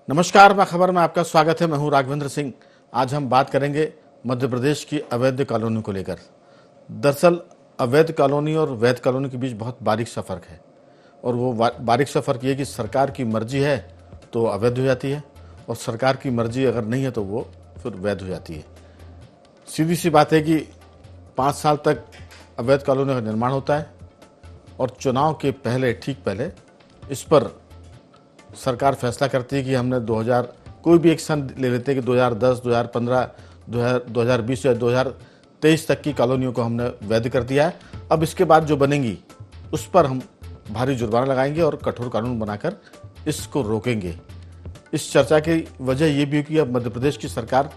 नमस्कार, मैं खबर में आपका स्वागत है। मैं हूं राघवेंद्र सिंह। आज हम बात करेंगे मध्य प्रदेश की अवैध कॉलोनी को लेकर। दरअसल अवैध कॉलोनी और वैध कॉलोनी के बीच बहुत बारीक सा फर्क है, और वो बारीक सा फर्क ये कि सरकार की मर्जी है तो अवैध हो जाती है, और सरकार की मर्जी अगर नहीं है तो वो फिर वैध हो जाती है। सीधी सी बात है कि 5 साल तक अवैध कॉलोनी का निर्माण होता है, और चुनाव के पहले, ठीक पहले, इस पर सरकार फैसला करती है कि हमने 2000 कोई भी एक सन ले लेते हैं कि 2010, 2015, 2020 या 2023 तक की कॉलोनियों को हमने वैध कर दिया है। अब इसके बाद जो बनेंगी उस पर हम भारी जुर्माना लगाएंगे और कठोर कानून बनाकर इसको रोकेंगे। इस चर्चा की वजह ये भी है कि अब मध्य प्रदेश की सरकार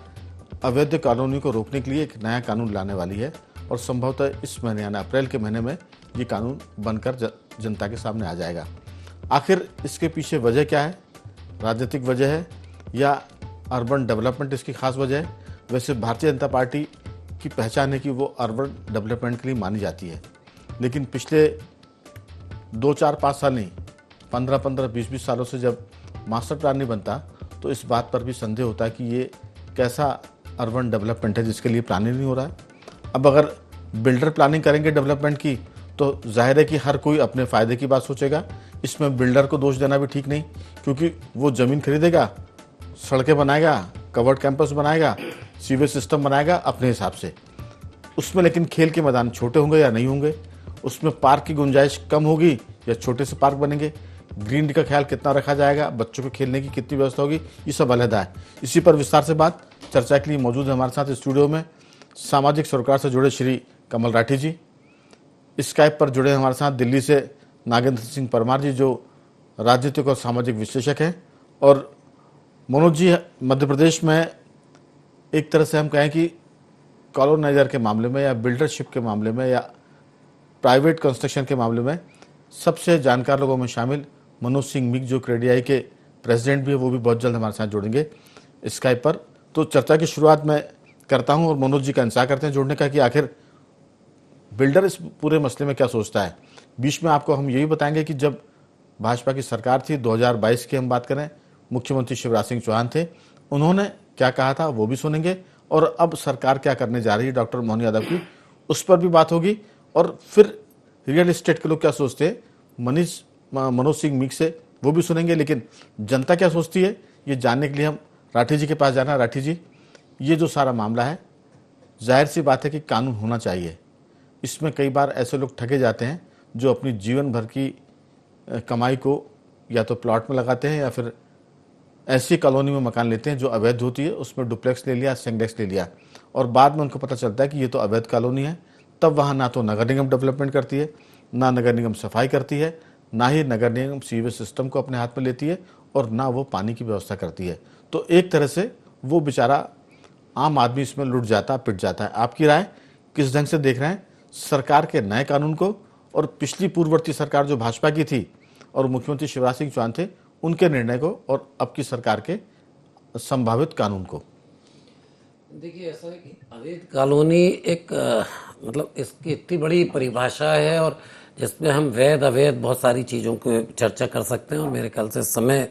अवैध कॉलोनी को रोकने के लिए एक नया कानून लाने वाली है, और संभवतः इस महीने यानी अप्रैल के महीने में ये कानून बनकर जनता के सामने आ जाएगा। आखिर इसके पीछे वजह क्या है? राजनीतिक वजह है या अर्बन डेवलपमेंट इसकी खास वजह है? वैसे भारतीय जनता पार्टी की पहचान है कि वो अर्बन डेवलपमेंट के लिए मानी जाती है, लेकिन पिछले 2-4-5 साल नहीं, 15-15, 20-20 सालों से जब मास्टर प्लान नहीं बनता तो इस बात पर भी संदेह होता है कि ये कैसा अर्बन डेवलपमेंट है जिसके लिए प्लानिंग नहीं हो रहा है। अब अगर बिल्डर प्लानिंग करेंगे डेवलपमेंट की तो जाहिर है कि हर कोई अपने फ़ायदे की बात सोचेगा। इसमें बिल्डर को दोष देना भी ठीक नहीं, क्योंकि वो ज़मीन खरीदेगा, सड़कें बनाएगा, कवर्ड कैंपस बनाएगा, सीवेज सिस्टम बनाएगा अपने हिसाब से। उसमें लेकिन खेल के मैदान छोटे होंगे या नहीं होंगे, उसमें पार्क की गुंजाइश कम होगी या छोटे से पार्क बनेंगे, ग्रीनरी का ख्याल कितना रखा जाएगा, बच्चों को खेलने की कितनी व्यवस्था होगी, ये सब अलहदा है। इसी पर विस्तार से बात चर्चा के लिए मौजूद है हमारे साथ स्टूडियो में सामाजिक सरोकार से जुड़े श्री कमल राठी जी। स्काइप पर जुड़े हमारे साथ दिल्ली से नागेंद्र सिंह परमार जी, जो राजनीतिक और सामाजिक विश्लेषक हैं, और मनोज जी मध्य प्रदेश में एक तरह से हम कहें कि कॉलोनाइजर के मामले में या बिल्डरशिप के मामले में या प्राइवेट कंस्ट्रक्शन के मामले में सबसे जानकार लोगों में शामिल मनोज सिंह मिग, जो क्रेडियाई के प्रेसिडेंट भी है, वो भी बहुत जल्द हमारे साथ जुड़ेंगे स्काइप पर। तो चर्चा की शुरुआत मैं करता हूं और मनोज जी का इंतजार करते हैं जुड़ने का कि आखिर बिल्डर इस पूरे मसले में क्या सोचता है। बीच में आपको हम यही बताएंगे कि जब भाजपा की सरकार थी, 2022 की हम बात करें, मुख्यमंत्री शिवराज सिंह चौहान थे, उन्होंने क्या कहा था वो भी सुनेंगे, और अब सरकार क्या करने जा रही है डॉक्टर मोहन यादव की, उस पर भी बात होगी। और फिर रियल एस्टेट के लोग क्या सोचते हैं मनोज सिंह मीक से, वो भी सुनेंगे। लेकिन जनता क्या सोचती है ये जानने के लिए हम राठी जी के पास जाना है। राठी जी, ये जो सारा मामला है, जाहिर सी बात है कि कानून होना चाहिए। इसमें कई बार ऐसे लोग ठगे जाते हैं जो अपनी जीवन भर की कमाई को या तो प्लॉट में लगाते हैं या फिर ऐसी कॉलोनी में मकान लेते हैं जो अवैध होती है, उसमें डुप्लेक्स ले लिया, सिंगलेक्स ले लिया, और बाद में उनको पता चलता है कि ये तो अवैध कॉलोनी है। तब वहाँ ना तो नगर निगम डेवलपमेंट करती है, ना नगर निगम सफाई करती है, ना ही नगर निगम सीवेज सिस्टम को अपने हाथ में लेती है, और ना वो पानी की व्यवस्था करती है। तो एक तरह से वो बेचारा आम आदमी इसमें लुट जाता, पिट जाता है। आपकी राय, किस ढंग से देख रहे हैं सरकार के नए कानून को और पिछली पूर्ववर्ती सरकार जो भाजपा की थी और मुख्यमंत्री शिवराज सिंह चौहान थे, उनके निर्णय को, और अब की सरकार के संभावित कानून को? देखिए, ऐसा है कि अवैध कॉलोनी एक मतलब इसकी इतनी बड़ी परिभाषा है, और जिसमें हम वैध अवैध बहुत सारी चीज़ों को चर्चा कर सकते हैं, और मेरे ख्याल से समय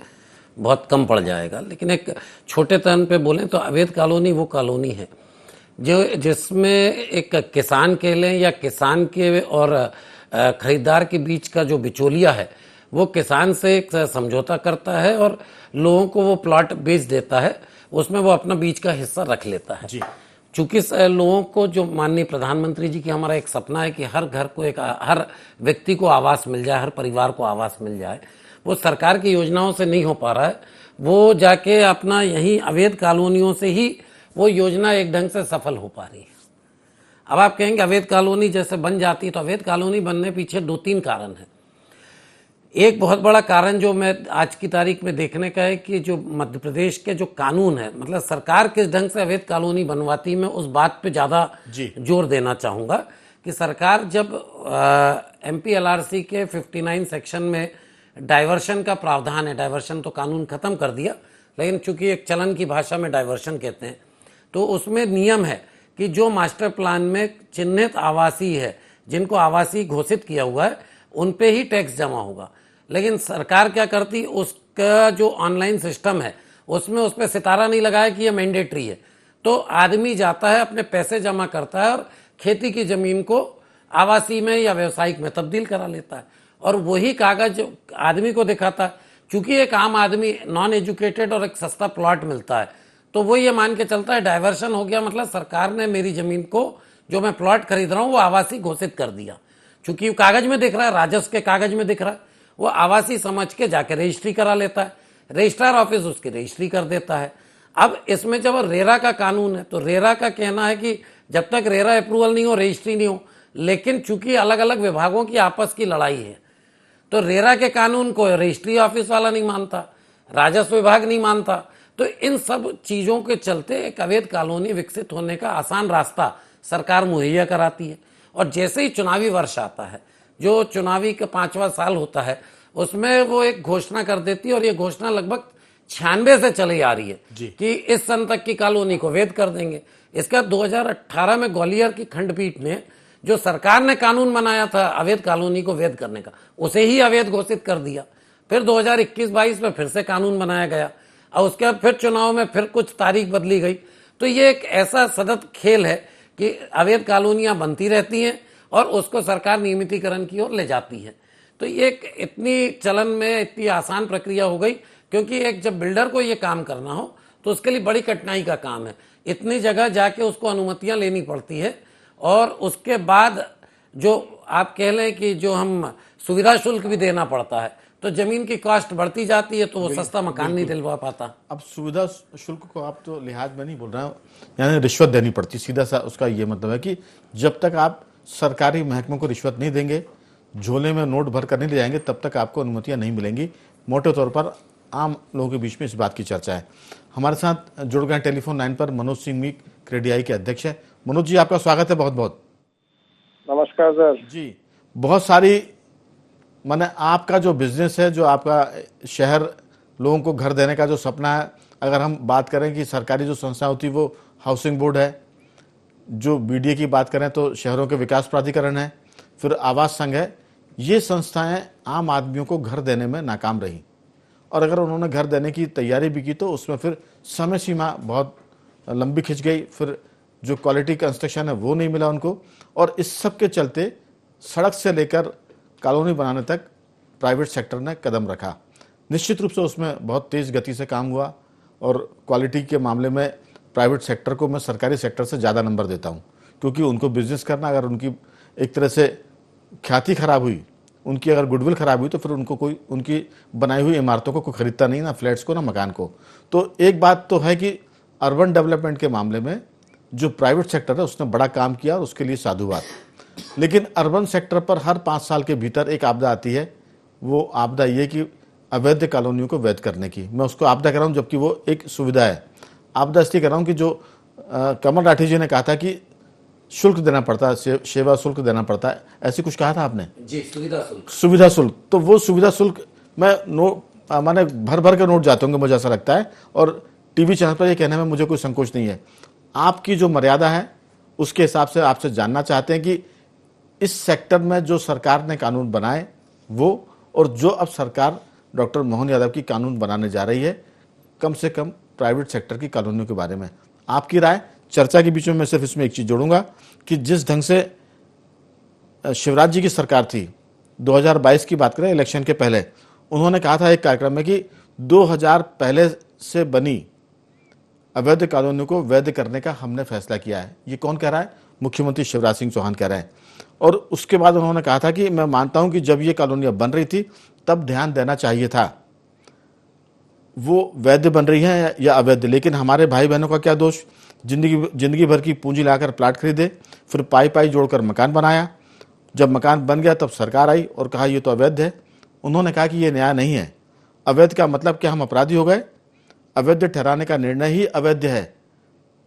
बहुत कम पड़ जाएगा। लेकिन एक छोटे तौर पे बोलें तो अवैध कॉलोनी वो कॉलोनी है जो जिसमें एक किसान के लें या किसान के और खरीदार के बीच का जो बिचौलिया है, वो किसान से एक समझौता करता है और लोगों को वो प्लॉट बेच देता है, उसमें वो अपना बीच का हिस्सा रख लेता है। चूंकि लोगों को, जो माननीय प्रधानमंत्री जी की हमारा एक सपना है कि हर घर को हर व्यक्ति को आवास मिल जाए, हर परिवार को आवास मिल जाए, वो सरकार की योजनाओं से नहीं हो पा रहा है। वो जाके अपना यही अवैध कॉलोनियों से ही वो योजना एक ढंग से सफल हो पा रही है। अब आप कहेंगे अवैध कॉलोनी जैसे बन जाती है, तो अवैध कॉलोनी बनने पीछे 2-3 कारण हैं। एक बहुत बड़ा कारण जो मैं आज की तारीख में देखने का है कि जो मध्य प्रदेश के जो कानून है, मतलब सरकार किस ढंग से अवैध कॉलोनी बनवाती, मैं उस बात पे ज़्यादा जोर देना चाहूँगा कि सरकार जब MPLRC के 59 सेक्शन में डाइवर्शन का प्रावधान है, डाइवर्शन तो कानून खत्म कर दिया, लेकिन चूंकि एक चलन की भाषा में डाइवर्शन कहते हैं, तो उसमें नियम है कि जो मास्टर प्लान में चिन्हित आवासीय है, जिनको आवासीय घोषित किया हुआ है, उन पे ही टैक्स जमा होगा। लेकिन सरकार क्या करती, उसका जो ऑनलाइन सिस्टम है उसमें उस पर सितारा नहीं लगाया कि ये मैंडेटरी है। तो आदमी जाता है, अपने पैसे जमा करता है और खेती की जमीन को आवासीय में या व्यवसायिक में तब्दील करा लेता है, और वही कागज आदमी को दिखाता है। चूंकि एक आम आदमी नॉन एजुकेटेड और एक सस्ता प्लॉट मिलता है, तो वो ये मान के चलता है डाइवर्शन हो गया, मतलब सरकार ने मेरी जमीन को, जो मैं प्लॉट खरीद रहा हूं, वो आवासीय घोषित कर दिया। चूंकि कागज में दिख रहा है, राजस्व के कागज में दिख रहा है, वो आवासीय समझ के जाके रजिस्ट्री करा लेता है, रजिस्ट्रार ऑफिस उसकी रजिस्ट्री कर देता है। अब इसमें जब रेरा का कानून है, तो रेरा का कहना है कि जब तक रेरा अप्रूवल नहीं हो, रजिस्ट्री नहीं हो। लेकिन चूंकि अलग अलग विभागों की आपस की लड़ाई है, तो रेरा के कानून को रजिस्ट्री ऑफिस वाला नहीं मानता, राजस्व विभाग नहीं मानता। तो इन सब चीजों के चलते एक अवैध कॉलोनी विकसित होने का आसान रास्ता सरकार मुहैया कराती है। और जैसे ही चुनावी वर्ष आता है, जो चुनावी का 5वां साल होता है, उसमें वो एक घोषणा कर देती है, और ये घोषणा लगभग 96 से चली आ रही है कि इस सन तक की कॉलोनी को वैध कर देंगे। इसका 2018 में ग्वालियर की खंडपीठ ने, जो सरकार ने कानून बनाया था अवैध कॉलोनी को वैध करने का, उसे ही अवैध घोषित कर दिया। फिर 2021-22 में फिर से कानून बनाया गया, और उसके बाद फिर चुनाव में फिर कुछ तारीख बदली गई। तो ये एक ऐसा सतत खेल है कि अवैध कॉलोनियां बनती रहती हैं और उसको सरकार नियमितीकरण की ओर ले जाती है। तो ये एक इतनी चलन में इतनी आसान प्रक्रिया हो गई, क्योंकि एक जब बिल्डर को ये काम करना हो तो उसके लिए बड़ी कठिनाई का काम है। इतनी जगह जाके उसको अनुमतियां लेनी पड़ती है, और उसके बाद जो आप कह लें कि जो हम सुविधा शुल्क भी देना पड़ता है, तो जमीन की कॉस्ट बढ़ती जाती है, तो वो सस्ता मकान नहीं दिलवा पाता। अब सुविधा शुल्क को आप तो लिहाज में नहीं बोल रहे हो, यानी रिश्वत देनी पड़ती, सीधा सा उसका ये मतलब है कि जब तक आप सरकारी महकमों को रिश्वत नहीं देंगे, झोले में नोट भर कर नहीं ले जाएंगे, तब तक आपको अनुमतियां नहीं मिलेंगी। मोटे तौर पर आम लोगों के बीच में इस बात की चर्चा है। हमारे साथ जुड़ गए टेलीफोन लाइन पर मनोज सिंह मीक, क्रेडियाई के अध्यक्ष है। मनोज जी, आपका स्वागत है बहुत बहुत। नमस्कार सर जी, बहुत सारी माने आपका जो बिजनेस है, जो आपका शहर लोगों को घर देने का जो सपना है, अगर हम बात करें कि सरकारी जो संस्था होती है वो हाउसिंग बोर्ड है, जो बीडीए की बात करें तो शहरों के विकास प्राधिकरण है, फिर आवास संघ है, ये संस्थाएं आम आदमियों को घर देने में नाकाम रही, और अगर उन्होंने घर देने की तैयारी भी की तो उसमें फिर समय सीमा बहुत लंबी खिंच गई, फिर जो क्वालिटी कंस्ट्रक्शन है वो नहीं मिला उनको, और इस सब के चलते सड़क से लेकर कॉलोनी बनाने तक प्राइवेट सेक्टर ने कदम रखा। निश्चित रूप से उसमें बहुत तेज़ गति से काम हुआ, और क्वालिटी के मामले में प्राइवेट सेक्टर को मैं सरकारी सेक्टर से ज़्यादा नंबर देता हूँ, क्योंकि उनको बिजनेस करना, अगर उनकी एक तरह से ख्याति खराब हुई, उनकी अगर गुडविल खराब हुई, तो फिर उनको कोई उनकी बनाई हुई इमारतों को कोई खरीदता नहीं, ना फ्लैट्स को ना मकान को। तो एक बात तो है कि अर्बन डेवलपमेंट के मामले में जो प्राइवेट सेक्टर है उसने बड़ा काम किया, और उसके लिए साधुवाद। लेकिन अर्बन सेक्टर पर हर 5 साल के भीतर एक आपदा आती है, वो आपदा ये कि अवैध कॉलोनियों को वैध करने की। मैं उसको आपदा कर रहा हूँ जबकि वो एक सुविधा है। आपदा इसलिए कर रहा हूँ कि जो कमल राठी जी ने कहा था कि शुल्क देना पड़ता है, सेवा शुल्क देना पड़ता है, ऐसी कुछ कहा था आपने जी, सुविधा शुल्क। सुविधा शुल्क, तो वो सुविधा शुल्क मैं माने भर भर के नोट जाते होंगे, मुझे ऐसा लगता है, और टीवी चैनल पर ये कहने में मुझे कोई संकोच नहीं है। आपकी जो मर्यादा है उसके हिसाब से आपसे जानना चाहते हैं कि इस सेक्टर में जो सरकार ने कानून बनाए वो, और जो अब सरकार डॉक्टर मोहन यादव की कानून बनाने जा रही है, कम से कम प्राइवेट सेक्टर की कॉलोनियों के बारे में आपकी राय। चर्चा के बीच में मैं सिर्फ इसमें एक चीज़ जोड़ूंगा कि जिस ढंग से शिवराज जी की सरकार थी, 2022 की बात करें, इलेक्शन के पहले उन्होंने कहा था एक कार्यक्रम में कि 2000 पहले से बनी अवैध कॉलोनियों को वैध करने का हमने फैसला किया है। ये कौन कह रहा है? मुख्यमंत्री शिवराज सिंह चौहान कह रहे हैं। और उसके बाद उन्होंने कहा था कि मैं मानता हूं कि जब ये कॉलोनियां बन रही थी तब ध्यान देना चाहिए था, वो वैध बन रही है या अवैध, लेकिन हमारे भाई बहनों का क्या दोष, जिंदगी भर की पूंजी लाकर प्लाट खरीदे, फिर पाई पाई जोड़कर मकान बनाया, जब मकान बन गया तब सरकार आई और कहा ये तो अवैध है। उन्होंने कहा कि ये न्याय नहीं है। अवैध का मतलब क्या हम अपराधी हो गए? अवैध ठहराने का निर्णय ही अवैध है।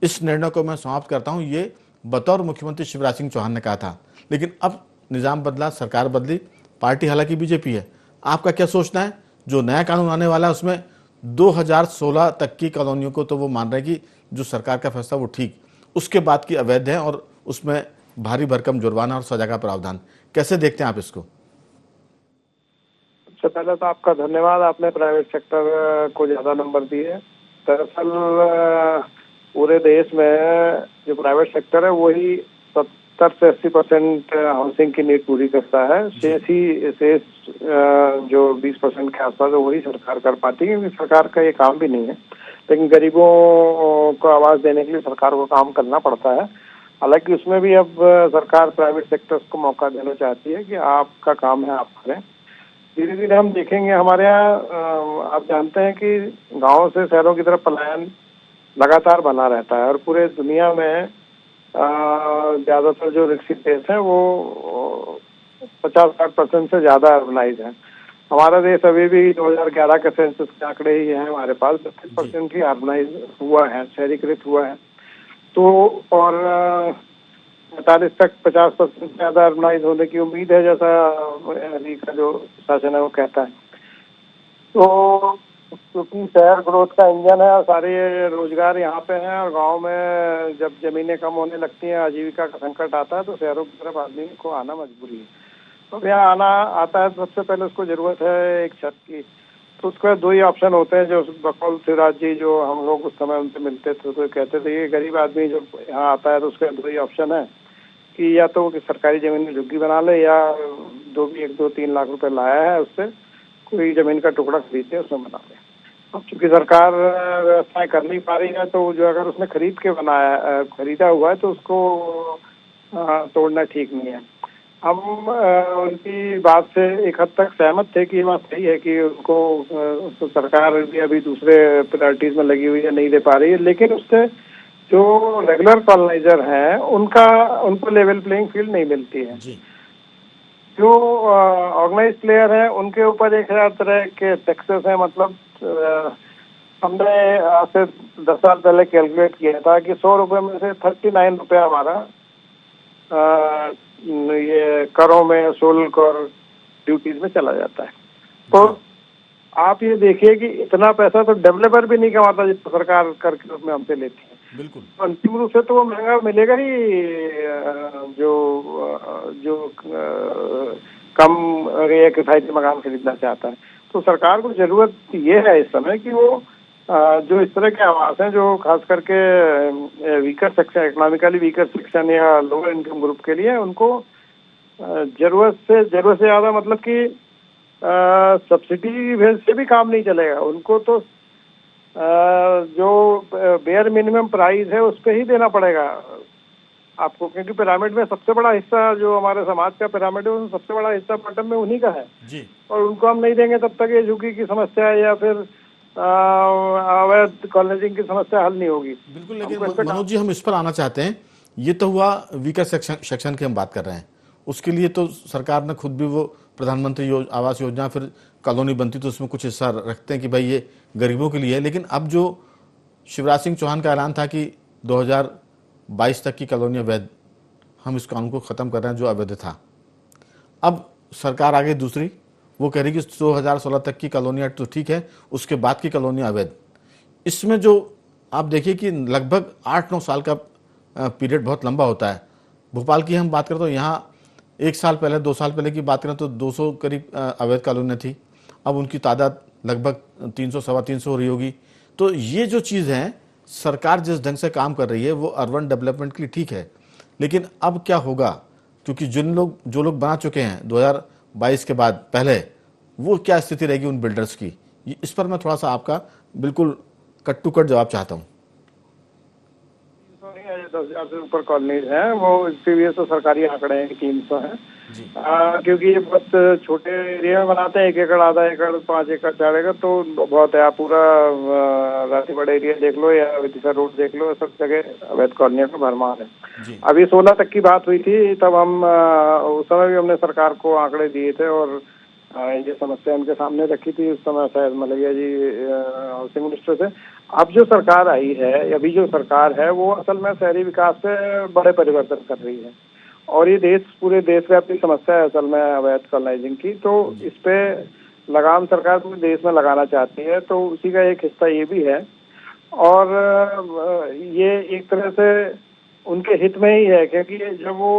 इस निर्णय को मैं समाप्त करता हूं, ये बतौर मुख्यमंत्री शिवराज सिंह चौहान ने कहा था। लेकिन अब निजाम बदला, सरकार बदली, पार्टी हालांकि बीजेपी है। आपका क्या सोचना है? जो नया कानून आने वाला है उसमें 2016 तक की कॉलोनियों को तो वो मान रहे हैं कि जो सरकार का फैसला वो ठीक, उसके बाद की अवैध है और उसमें भारी भरकम जुर्माना और सजा का प्रावधान। कैसे देखते हैं आप इसको? सबसे पहले तो आपका धन्यवाद, आपने प्राइवेट सेक्टर को ज्यादा नंबर दिए। दरअसल पूरे देश में जो प्राइवेट सेक्टर है वही 70 से 80% हाउसिंग की नीड पूरी करता है। शेष जो 20% के आसपास है वही सरकार कर पाती है, क्योंकि सरकार का ये काम भी नहीं है। लेकिन गरीबों को आवाज देने के लिए सरकार को काम करना पड़ता है। हालांकि उसमें भी अब सरकार प्राइवेट सेक्टर्स को मौका देना चाहती है कि आपका काम है, आप करें। धीरे धीरे हम देखेंगे। हमारे यहाँ आप जानते हैं कि गांव से शहरों की तरफ पलायन लगातार बना रहता है और पूरे दुनिया में ज्यादातर जो विकसित देश हैं वो 50-60% से ज्यादा अर्बनाइज है। हमारा देश अभी भी 2011 के सेंसस के आंकड़े ही हैं हमारे पास, 32% ही अर्बनाइज हुआ है, शहरीकृत हुआ है। तो और 45 तक 50% से ज्यादा अर्बनाइज होने की उम्मीद है, जैसा अभी का जो शासन है वो कहता है। तो क्योंकि शहर ग्रोथ का इंजन है और सारे रोजगार यहाँ पे हैं, और गांव में जब जमीनें कम होने लगती हैं, आजीविका का संकट आता है, तो शहरों की तरफ आदमी को आना मजबूरी है। तो यहाँ आना आता है, सबसे पहले उसको जरूरत है एक छत की। तो उसके दो ही ऑप्शन होते हैं, जो बकौल शिवराज जी जो हम लोग उस समय उनसे मिलते थे तो कहते थे ये गरीब आदमी जब यहाँ आता है तो उसके दो ही ऑप्शन है कि या तो कि सरकारी जमीन में झुग्गी बना ले, या 1-2-3 लाख रुपए लाया है उससे कोई जमीन का टुकड़ा खरीद के उसमें बना ले। अब चूंकि सरकार व्यवस्थाएं कर नहीं पा रही है, तो जो अगर उसने खरीदा हुआ है तो उसको तोड़ना ठीक नहीं है। हम उनकी बात से एक हद तक सहमत थे कि ये बात सही है कि उसको सरकार भी अभी दूसरे प्रायोरिटीज में लगी हुई है, नहीं दे पा रही है। लेकिन उससे जो रेगुलर कॉलोनाइजर हैं उनको लेवल प्लेइंग फील्ड नहीं मिलती है। जो ऑर्गेनाइज प्लेयर हैं उनके ऊपर 1000 तरह के टैक्सेस हैं। मतलब हमने आज से 10 साल पहले कैलकुलेट किया था कि 100 रुपए में से 39 रुपया हमारा ये करों में, शुल्क और ड्यूटीज में चला जाता है। तो आप ये देखिए कि इतना पैसा तो डेवलपर भी नहीं कमाता जितना सरकार कर के उसमें हमसे लेती है। बिल्कुल। अंतिम रूप से तो वो महंगा मिलेगा ही, जो कम किफायती मकान खरीदना चाहता है। तो सरकार को जरूरत ये है इस समय कि वो जो इस तरह के आवास हैं, जो खास करके weaker section, economically weaker section या लोअर इनकम ग्रुप के लिए, उनको जरूरत से ज्यादा, मतलब कि सब्सिडी से भी काम नहीं चलेगा। उनको तो जो बेयर मिनिमम प्राइस है उस पर ही देना पड़ेगा आपको, क्योंकि पिरामिड में सबसे बड़ा हिस्सा, जो हमारे समाज का पिरामिड है, उसमें सबसे बड़ा हिस्सा बॉटम में उन्हीं का है जी। और उनको हम नहीं देंगे तब तक ये झुग्गी की समस्या या फिर अवैध कॉलोनाइजिंग की समस्या हल नहीं होगी। बिल्कुल। लेकिन मनोज जी, हम इस पर आना चाहते हैं। ये तो हुआ वीकर सेक्शन की हम बात कर रहे हैं। उसके लिए तो सरकार ने खुद भी वो प्रधानमंत्री आवास योजना, फिर कॉलोनी बनती तो उसमें कुछ हिस्सा रखते हैं कि भाई ये गरीबों के लिए है। लेकिन अब जो शिवराज सिंह चौहान का ऐलान था कि 2022 तक की कॉलोनी अवैध, हम इस कानून को ख़त्म कर रहे हैं जो अवैध था। अब सरकार आगे दूसरी वो कह रही कि 2016 तक की कॉलोनियाँ तो ठीक है, उसके बाद की कॉलोनियाँ अवैध। इसमें जो आप देखिए कि लगभग 8-9 साल का पीरियड बहुत लंबा होता है। भोपाल की हम बात करें तो यहाँ 1 साल पहले, 2 साल पहले की बात करें तो 200 करीब अवैध कॉलोनियाँ थी। अब उनकी तादाद लगभग 300, 350 हो रही होगी। तो ये जो चीज़ है, सरकार जिस ढंग से काम कर रही है वो अर्बन डेवलपमेंट के लिए ठीक है, लेकिन अब क्या होगा? क्योंकि जो लोग बना चुके हैं 2022 के बाद पहले, वो क्या स्थिति रहेगी उन बिल्डर्स की? इस पर मैं थोड़ा सा आपका बिल्कुल कट टू कट जवाब चाहता हूँ। 10,000 से ऊपर कॉलोनीज हैं, वो प्रीवियस तो सरकारी आंकड़े हैं 300 हैं। क्योंकि ये बहुत छोटे एरिया में बनाते हैं, 1 एकड़, आधा एकड़, 5 एकड़, 4 एकड़, तो बहुत है। आप पूरा राती बड़ा एरिया देख लो या विदिशा रोड देख लो, सब जगह अवैध कॉलोनियों का भरमार है। अभी 16 तक की बात हुई थी, तब हम उस समय भी हमने सरकार को आंकड़े दिए थे और ये समस्या उनके सामने रखी थी। उस समय शायद मलैया जी हाउसिंग मिनिस्टर थे। अब जो सरकार आई है, अभी जो सरकार है, वो असल में शहरी विकास पे बड़े परिवर्तन कर रही है और ये पूरे देशव्यापी समस्या है असल में अवैध कॉलोनाइजिंग की। तो इस पे लगाम सरकार पूरे देश में लगाना चाहती है, तो उसी का एक हिस्सा ये भी है और ये एक तरह से उनके हित में ही है, क्योंकि जब वो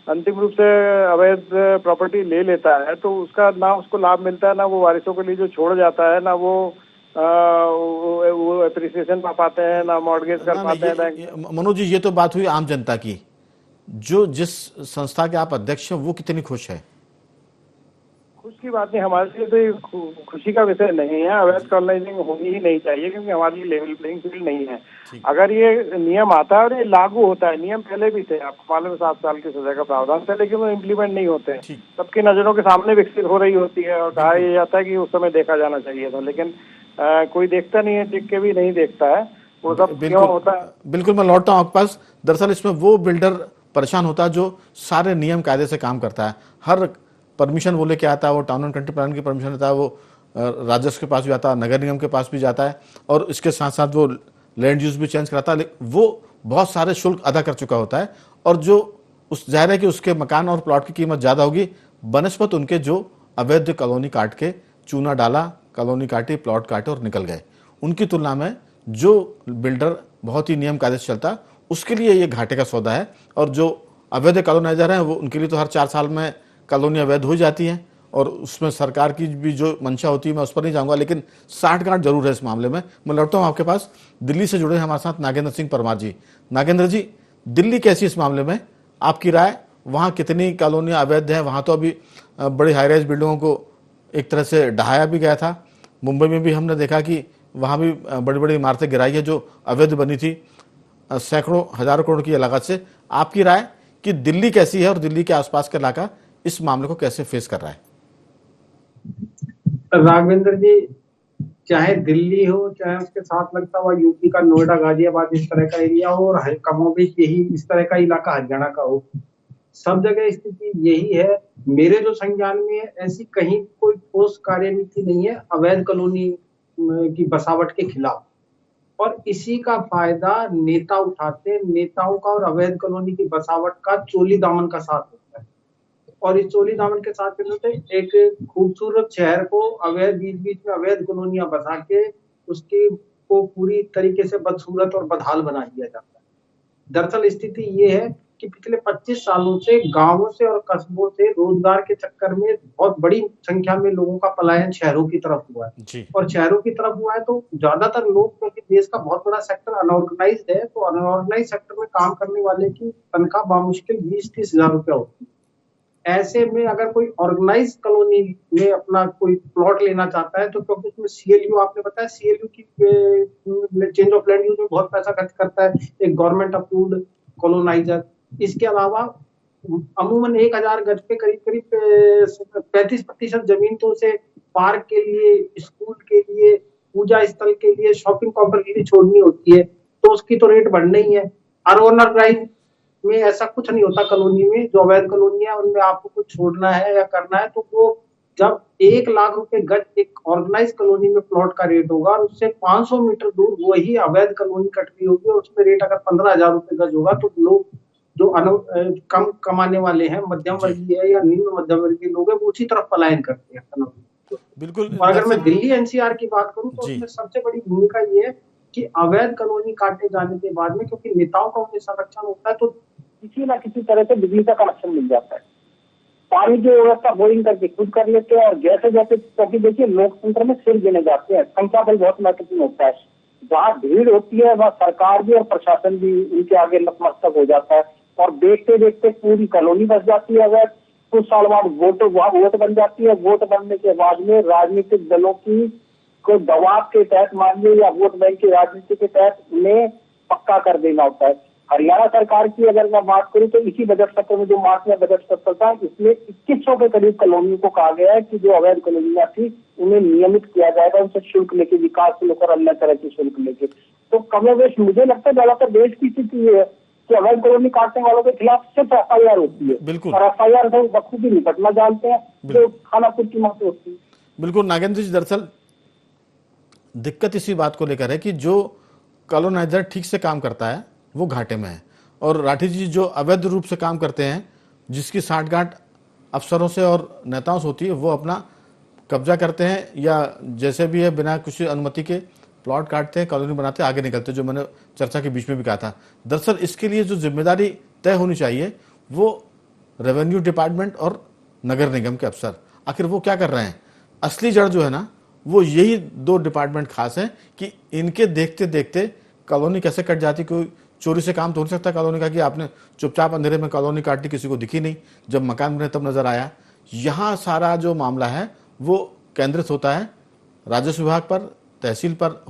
अंतिम रूप से अवैध प्रॉपर्टी ले लेता है तो उसका ना उसको लाभ मिलता है, ना वो वारिसों के लिए जो छोड़ जाता है, ना वो वो एप्रिसिएशन पा पाते हैं, ना मॉर्गेज कर पाते हैं बैंक। मनोज जी, ये तो बात हुई आम जनता की। जो जिस संस्था के आप अध्यक्ष हैं वो कितनी खुश है? खुश की बात नहीं, हमारे लिए तो ये खुशी का विषय नहीं है। अवैध कॉलोनाइजिंग होनी ही नहीं चाहिए, क्योंकि हमारी लेवल प्लेइंग फील्ड नहीं है। अगर ये नियम आता है और ये लागू होता है, नियम पहले भी थे, आपको मालूम है 7 साल की सजा का प्रावधान था, लेकिन वो इम्प्लीमेंट नहीं होते हैं। सबकी नजरों के सामने विकसित हो रही होती है और कहा यह जाता है कि उस समय देखा जाना चाहिए था, लेकिन कोई देखता नहीं है, देख के भी नहीं देखता है वो सब क्यों होता है। बिल्कुल, मैं लौटता हूँ आपके पास। दरअसल इसमें वो बिल्डर परेशान होता है जो सारे नियम कायदे से काम करता है, हर परमिशन वो लेके आता है, वो टाउन एंड कंट्री प्लान की परमिशन लेता है, वो राजस्व के पास भी जाता है, नगर निगम के पास भी जाता है, और इसके साथ साथ वो लैंड यूज भी चेंज कराता है। वो बहुत सारे शुल्क अदा कर चुका होता है, और जो उस जाहिर है कि उसके मकान और प्लॉट की कीमत ज़्यादा होगी बनस्पत उनके जो अवैध कॉलोनी काट के चूना डाला, कॉलोनी काटी, प्लॉट काटे और निकल गए। उनकी तुलना में जो बिल्डर बहुत ही नियम कायदे से चलता उसके लिए ये घाटे का सौदा है। और जो अवैध कॉलोनाइजर हैं वो उनके लिए तो हर 4 साल में कॉलोनी अवैध हो जाती है, और उसमें सरकार की भी जो मंशा होती है मैं उस पर नहीं जाऊंगा, लेकिन साठगांठ जरूर है इस मामले में। मैं लौटता हूँ आपके पास। दिल्ली से जुड़े हमारे साथ नागेंद्र सिंह परमार जी। नागेंद्र जी, दिल्ली कैसी इस मामले में, आपकी राय? वहाँ कितनी कॉलोनियाँ अवैध हैं? वहाँ तो अभी बड़ी हाई राइज बिल्डिंगों को एक तरह से ढहाया भी गया था। मुंबई में भी हमने देखा कि वहाँ भी बड़ी बड़ी इमारतें गिराई है जो अवैध बनी थी सैकड़ों हजारों करोड़ की लागत से। आपकी राय कि दिल्ली कैसी है और दिल्ली के आसपास का इलाका इस मामले को कैसे फेस कर रहा है? राघवेंद्र जी, चाहे दिल्ली हो, चाहे उसके साथ लगता हुआ यूपी का नोएडा, गाजियाबाद इस तरह का एरिया हो, और कमोबेश यही इस तरह का इलाका हरियाणा का हो, सब जगह स्थिति यही है। मेरे जो संज्ञान में ऐसी कहीं कोई ठोस कार्यनीति नहीं है अवैध कॉलोनी की बसावट के खिलाफ, और इसी का फायदा नेता उठाते हैं। नेताओं का और अवैध कॉलोनी की बसावट का चोली दामन का साथ होता है, और इस चोली दामन के साथ एक खूबसूरत शहर को अवैध बीच बीच में अवैध कॉलोनियां बसा के उसकी को पूरी तरीके से बदसूरत और बदहाल बना दिया जाता है। दरअसल स्थिति ये है कि पिछले 25 सालों से गांवों से और कस्बों से रोजगार के चक्कर में बहुत बड़ी संख्या में लोगों का पलायन शहरों की तरफ हुआ है। और शहरों की तरफ हुआ है तो ज्यादातर लोग, क्योंकि देश का बहुत बड़ा सेक्टर अनऑर्गेनाइज्ड है, तो अनऑर्गेनाइज सेक्टर में काम करने वाले की तनख्वाह बामुश्किल 20-30 हजार रुपया होती है। ऐसे में अगर कोई ऑर्गेनाइज कॉलोनी में अपना कोई प्लॉट लेना चाहता है, तो क्योंकि उसमें सीएलयू, आपने बताया सीएलयू की चेंज ऑफ लैंड यूज में बहुत पैसा खर्च करता है एक गवर्नमेंट अप्रूव्ड कॉलोनाइजर। इसके अलावा अमूमन 1000 गज पे करीब करीब 35% जमीन तो उसे पार्क के लिए, स्कूल के लिए, पूजा स्थल के लिए, शॉपिंग कॉम्प्लेक्स के लिए छोड़नी होती है, तो उसकी तो रेट बढ़ना ही है। अनऑर्गेनाइज में ऐसा कुछ नहीं होता। कॉलोनी में जो अवैध कॉलोनी है उनमें आपको कुछ छोड़ना है या करना है, तो वो जब 1 लाख रुपए गज एक ऑर्गेनाइज कॉलोनी में प्लॉट का रेट होगा, और उससे 500 मीटर दूर वही अवैध कॉलोनी कट रही होगी और उसमें रेट अगर 15,000 रुपए गज होगा, तो लोग जो कम कमाने वाले हैं, मध्यम वर्गीय है या निम्न मध्यम वर्गीय लोग हैं, वो उसी तरफ पलायन करते हैं। बिल्कुल। और अगर मैं दिल्ली एनसीआर की बात करूं तो उसमें सबसे बड़ी भूमिका ये है कि अवैध कॉलोनी काटे जाने के बाद में, क्योंकि नेताओं का उनमें संरक्षण होता है, तो किसी ना किसी तरह से बिजली का कनेक्शन मिल जाता है। पानी की व्यवस्था बोरिंग करके खुद कर लेते हैं, और जैसे जैसे, क्योंकि देखिए लोकतंत्र में सिर गिने जाते हैं, संख्या बल बहुत महत्वपूर्ण होता है। जहाँ भीड़ होती है वहाँ सरकार भी और प्रशासन भी उनके आगे नतमस्तक हो जाता है, और देखते देखते पूरी कॉलोनी बस जाती है। अगर कुछ साल बाद वोट बन जाती है, वोट बनने के बाद में राजनीतिक दलों की को दबाव के तहत, मान लीजिए, या वोट बैंक की राजनीति के तहत उन्हें पक्का कर देना होता है। हरियाणा सरकार की अगर मैं बात करूं तो इसी बजट सत्र में, जो मार्च में बजट सत्र था, इसमें 2100 के करीब कॉलोनियों को कहा गया है कि जो अवैध कॉलोनियां थी उन्हें नियमित किया जाएगा, उनसे शुल्क लेके, विकास से लेकर अन्य तरह के शुल्क लेके। तो कमोवेश मुझे लगता है ज्यादातर देश की स्थिति ये है कि अवैध कॉलोनी काटने वालों के खिलाफ सिर्फ FIR होती है, और FIR से बखूबी निपटना जानते हैं, जो खानापुर की मौत होती है। बिल्कुल नागेंद्र जी, दरअसल दिक्कत इसी बात को लेकर है कि जो कॉलोनाइजर ठीक से काम करता है वो घाटे में है, और राठी जी जो अवैध रूप से काम करते हैं, जिसकी साठगांठ अफसरों से और नेताओं से होती है, वो अपना कब्जा करते हैं या जैसे भी है बिना किसी अनुमति के प्लॉट काटते हैं, कॉलोनी बनाते हैं, आगे निकलते हैं, जो मैंने चर्चा के बीच में भी कहा था। दरअसल इसके लिए जो जिम्मेदारी तय होनी चाहिए वो रेवेन्यू डिपार्टमेंट और नगर निगम के अफसर, आखिर वो क्या कर रहे हैं? असली जड़ जो है ना वो यही दो डिपार्टमेंट खास हैं कि इनके देखते देखते कॉलोनी कैसे कट जाती। कोई चोरी से काम तो हो सकता है कॉलोनी का कि आपने चुपचाप अंधेरे में कॉलोनी काट दी, किसी को दिखी नहीं, जब मकान बने तब नजर आया। यहाँ सारा जो मामला है वो केंद्रित होता है राजस्व विभाग पर, तहसील पर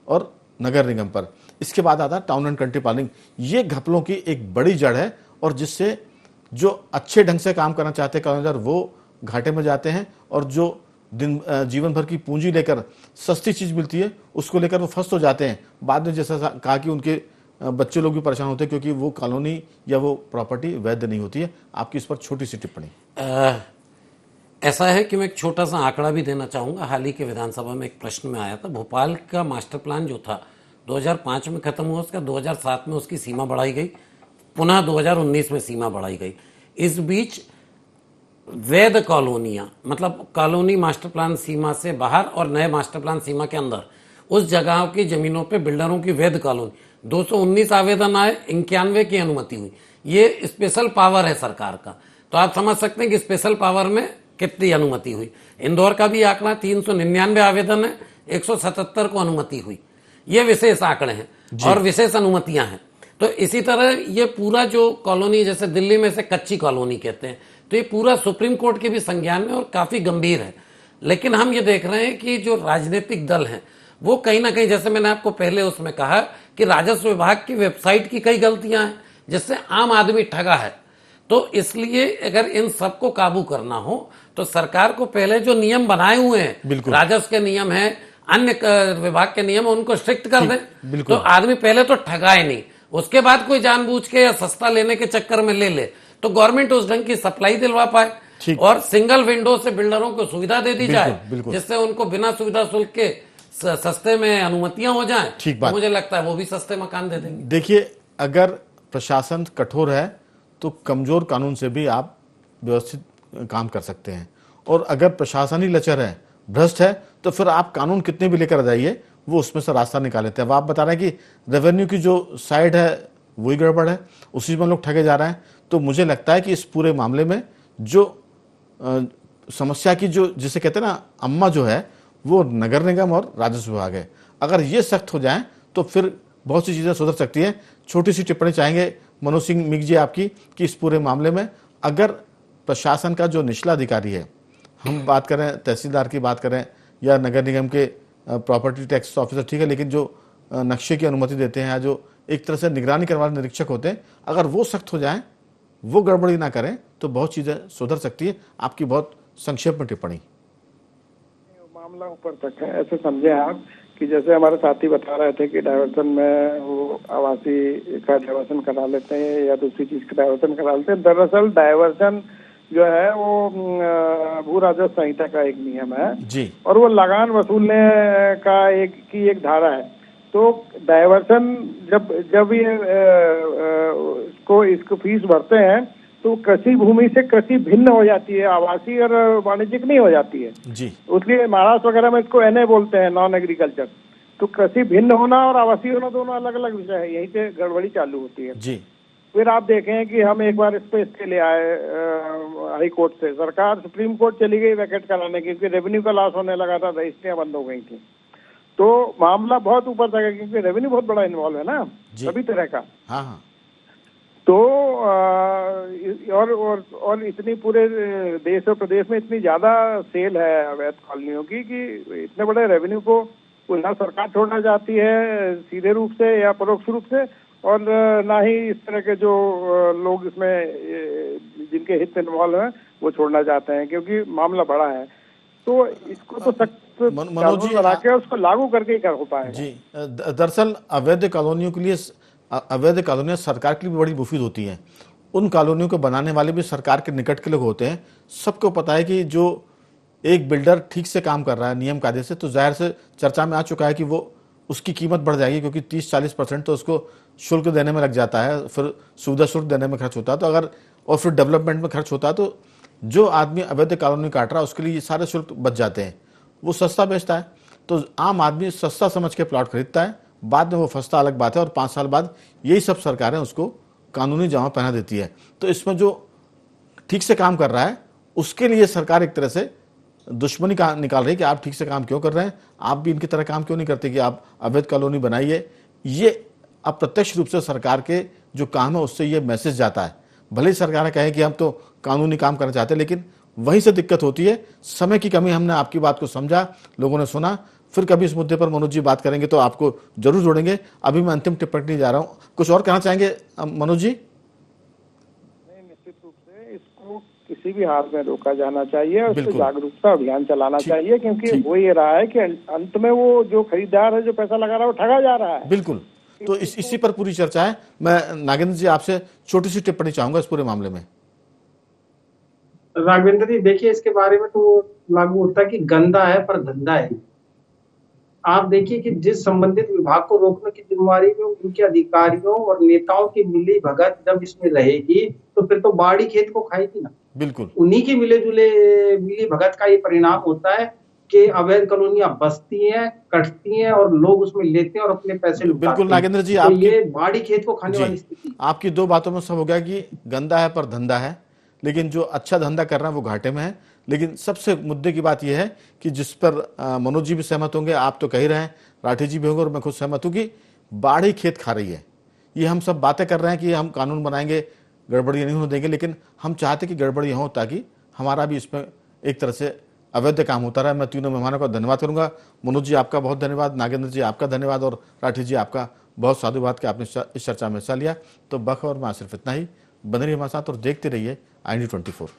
और नगर निगम पर। इसके बाद आता है टाउन एंड कंट्री प्लानिंग। ये घपलों की एक बड़ी जड़ है और जिससे जो अच्छे ढंग से काम करना चाहते हैं कॉलोनीदार वो घाटे में जाते हैं, और जो जीवन भर की पूंजी लेकर सस्ती चीज मिलती है उसको लेकर वो फंस हो जाते हैं। बाद में जैसा कहा कि उनके बच्चे लोग भी परेशान होते हैं क्योंकि वो कॉलोनी या वो प्रॉपर्टी वैध नहीं होती है। आपकी इस पर छोटी सी टिप्पणी। ऐसा है कि मैं एक छोटा सा आंकड़ा भी देना चाहूँगा। हाल ही के विधानसभा में एक प्रश्न में आया था, भोपाल का मास्टर प्लान जो था 2005 में खत्म हुआ, उसका 2007 में उसकी सीमा बढ़ाई गई, पुनः 2019 में सीमा बढ़ाई गई। इस बीच वैध कॉलोनियां, मतलब कॉलोनी मास्टर प्लान सीमा से बाहर और नए मास्टर प्लान सीमा के अंदर उस जगहों की जमीनों पे बिल्डरों की वैध कॉलोनी, 219 आवेदन आए, 91 की अनुमति हुई। ये स्पेशल पावर है सरकार का, तो आप समझ सकते हैं कि स्पेशल पावर में कितनी अनुमति हुई। इंदौर का भी आंकड़ा 399 आवेदन है, 177 को अनुमति हुई। ये विशेष आंकड़े हैं और विशेष अनुमतियां हैं। तो इसी तरह ये पूरा जो कॉलोनी, जैसे दिल्ली में से कच्ची कॉलोनी कहते हैं, तो ये पूरा सुप्रीम कोर्ट के भी संज्ञान में और काफी गंभीर है। लेकिन हम ये देख रहे हैं कि जो राजनीतिक दल हैं वो कहीं ना कहीं, जैसे मैंने आपको पहले उसमें कहा कि राजस्व विभाग की वेबसाइट की कई गलतियां हैं जिससे आम आदमी ठगा है। तो इसलिए अगर इन सबको काबू करना हो तो सरकार को पहले जो नियम बनाए हुए हैं, राजस्व के नियम हैं, अन्य विभाग के नियम, उनको स्ट्रिक्ट कर दें तो आदमी पहले तो ठगाए नहीं। उसके बाद कोई जानबूझ के या सस्ता लेने के चक्कर में ले तो गवर्नमेंट उस ढंग की सप्लाई दिलवा पाए और सिंगल विंडो से बिल्डरों को सुविधा दे दी जाए, जिससे उनको बिना सुविधा शुल्क के सस्ते में अनुमतियां हो जाएं। ठीक बात। तो मुझे लगता है वो भी सस्ते मकान दे देंगे। देखिए, अगर प्रशासन कठोर है तो कमजोर कानून से भी आप व्यवस्थित काम कर सकते हैं, और अगर प्रशासन ही लचर है, भ्रष्ट है, तो फिर आप कानून कितने भी लेकर आ जाइए वो उसमें से रास्ता निकाल लेते हैं। अब आप बता रहे हैं कि रेवेन्यू की जो साइड है वही गड़बड़ है, उसी में लोग ठगे जा रहे हैं। तो मुझे लगता है कि इस पूरे मामले में जो समस्या की जो जिसे कहते हैं ना अम्मा जो है वो नगर निगम और राजस्व विभाग है। अगर ये सख्त हो जाए तो फिर बहुत सी चीजें सुधर सकती हैं। छोटी सी टिप्पणी चाहेंगे मनोज सिंह मिग जी आपकी कि इस पूरे मामले में अगर प्रशासन का जो निचला अधिकारी है, हम बात करें तहसीलदार की बात करें या नगर निगम के प्रॉपर्टी टैक्स ऑफिसर, ठीक है, लेकिन जो नक्शे की अनुमति देते हैं या जो एक तरह से निगरानी करने वाले निरीक्षक होते हैं, अगर वो सख्त हो जाएं, वो गड़बड़ी ना करें तो बहुत चीजें सुधर सकती है। आपकी बहुत संक्षेप में टिप्पणी। मामला ऊपर तक है, ऐसे समझे आप कि जैसे हमारे साथी बता रहे थे कि डायवर्सन में वो आवासीय का डायवर्सन करा लेते हैं या दूसरी चीज का डायवर्सन करा लेते हैं। दरअसल डायवर्सन जो है वो भू राजस्व संहिता का एक नियम है जी, और वो लगान वसूलने का एक धारा है। तो डायवर्सन जब ये इसको फीस भरते हैं तो कृषि भूमि से कृषि भिन्न हो जाती है, आवासीय और वाणिज्यिक नहीं हो जाती है जी। उसलिए महाराष्ट्र वगैरह में इसको NA बोलते हैं, नॉन एग्रीकल्चर। तो कृषि भिन्न होना और आवासीय होना दोनों अलग अलग विषय है, यहीं से गड़बड़ी चालू होती है जी। फिर आप देखें कि हम एक बार इसके ले आए हाई कोर्ट से, सरकार सुप्रीम कोर्ट चली गई वैकेट कराने की, क्योंकि रेवेन्यू का लॉस होने लगा था, रजिस्ट्रियां बंद हो गई थी। तो मामला बहुत ऊपर तक है क्योंकि रेवेन्यू बहुत बड़ा इन्वॉल्व है ना सभी तरह का। हाँ हाँ। तो और इतनी पूरे देश और प्रदेश में इतनी ज्यादा सेल है अवैध कॉलोनियों की कि इतने बड़े रेवेन्यू को ना सरकार छोड़ना चाहती है सीधे रूप से या परोक्ष रूप से, और ना ही इस तरह के जो लोग इसमें जिनके हित इन्वॉल्व हैं वो छोड़ना चाहते हैं, क्योंकि मामला बड़ा है। तो इसको तो सख्त मनोज जी बना के उसको लागू करके ही कर हो पाएगा जी। दरअसल अवैध कॉलोनियों के लिए, अवैध कॉलोनियां सरकार के लिए भी बड़ी मुफीद होती हैं। उन कॉलोनियों को बनाने वाले भी सरकार के निकट के लोग होते हैं। सबको पता है कि जो एक बिल्डर ठीक से काम कर रहा है नियम कायदे से, तो जाहिर से चर्चा में आ चुका है कि वो उसकी कीमत बढ़ जाएगी, क्योंकि 30-40% तो उसको शुल्क देने में लग जाता है, फिर सुविधा शुल्क देने में खर्च होता है, तो अगर और फिर डेवलपमेंट में खर्च होता है, तो जो आदमी अवैध कॉलोनी काट रहा है उसके लिए ये सारे शुल्क बच जाते हैं। वो सस्ता बेचता है, तो आम आदमी सस्ता समझ के प्लॉट खरीदता है, बाद में वो फंसता अलग बात है, और 5 साल बाद यही सब सरकारें उसको कानूनी जमा पहना देती है। तो इसमें जो ठीक से काम कर रहा है उसके लिए सरकार एक तरह से दुश्मनी निकाल रही है कि आप ठीक से काम क्यों कर रहे हैं, आप भी इनकी तरह काम क्यों नहीं करते कि आप अवैध कॉलोनी बनाइए। ये अप्रत्यक्ष रूप से सरकार के जो काम है उससे ये मैसेज जाता है। भले ही सरकार कहे कि हम तो कानूनी काम करना चाहते हैं, लेकिन वहीं से दिक्कत होती है, समय की कमी। हमने आपकी बात को समझा, लोगों ने सुना। फिर कभी इस मुद्दे पर मनोज जी बात करेंगे तो आपको जरूर जोड़ेंगे। अभी मैं अंतिम टिप्पणी जा रहा हूं, कुछ और कहना चाहेंगे मनोज जी? नहीं, निश्चित रूप से इसको किसी भी हाल में रोका जाना चाहिए और इस पे बिल्कुल। जागरूकता अभियान चलाना चाहिए, क्योंकि ठीक। हो ये रहा है कि अंत में वो जो खरीदार है, जो पैसा लगा रहा है, वो ठगा जा रहा है। बिल्कुल। तो इसी पर पूरी चर्चा है। मैं नागेंद्र जी आपसे छोटी सी टिप्पणी चाहूंगा इस पूरे मामले में। राघवेंद्र जी देखिए, इसके बारे में तो लागू होता है कि गंदा है पर धंधा है। आप देखिए कि जिस संबंधित विभाग को रोकने की जिम्मेदारी में उनके अधिकारियों और नेताओं की मिली भगत जब इसमें रहेगी, तो फिर तो बाड़ी खेत को खाएगी ना। बिल्कुल। उन्हीं की मिली भगत का ये परिणाम होता है कि अवैध कॉलोनियां बसती हैं, कटती हैं और लोग उसमें लेते हैं और अपने पैसे लुटाते हैं। बिल्कुल नागेंद्र जी, तो आपकी ये बाड़ी खेत को खाने वाली स्थिति। आपकी दो बातों में सब हो गया कि गंदा है पर धंधा है, लेकिन जो अच्छा धंधा कर रहा है वो घाटे में है। लेकिन सबसे मुद्दे की बात यह है कि जिस पर मनोज जी भी सहमत होंगे, आप तो कह ही रहे हैं, राठी जी भी होंगे और मैं खुद सहमत हूं कि बाड़ी खेत खा रही है। ये हम सब बातें कर रहे हैं कि हम कानून बनाएंगे, गड़बड़ी नहीं होने देंगे, लेकिन हम चाहते कि गड़बड़ी हो ताकि हमारा भी इसमें एक तरह से अवैध काम होता रहा। मैं तीनों मेहमानों का धन्यवाद करूंगा। मनोज जी आपका बहुत धन्यवाद, नागेंद्र जी आपका धन्यवाद और राठी जी आपका बहुत साधुवाद कि आपने इस चर्चा में हिस्सा लिया। तो बख और मैं सिर्फ इतना ही। बने रहिए हमारे साथ और देखते रहिए IND24।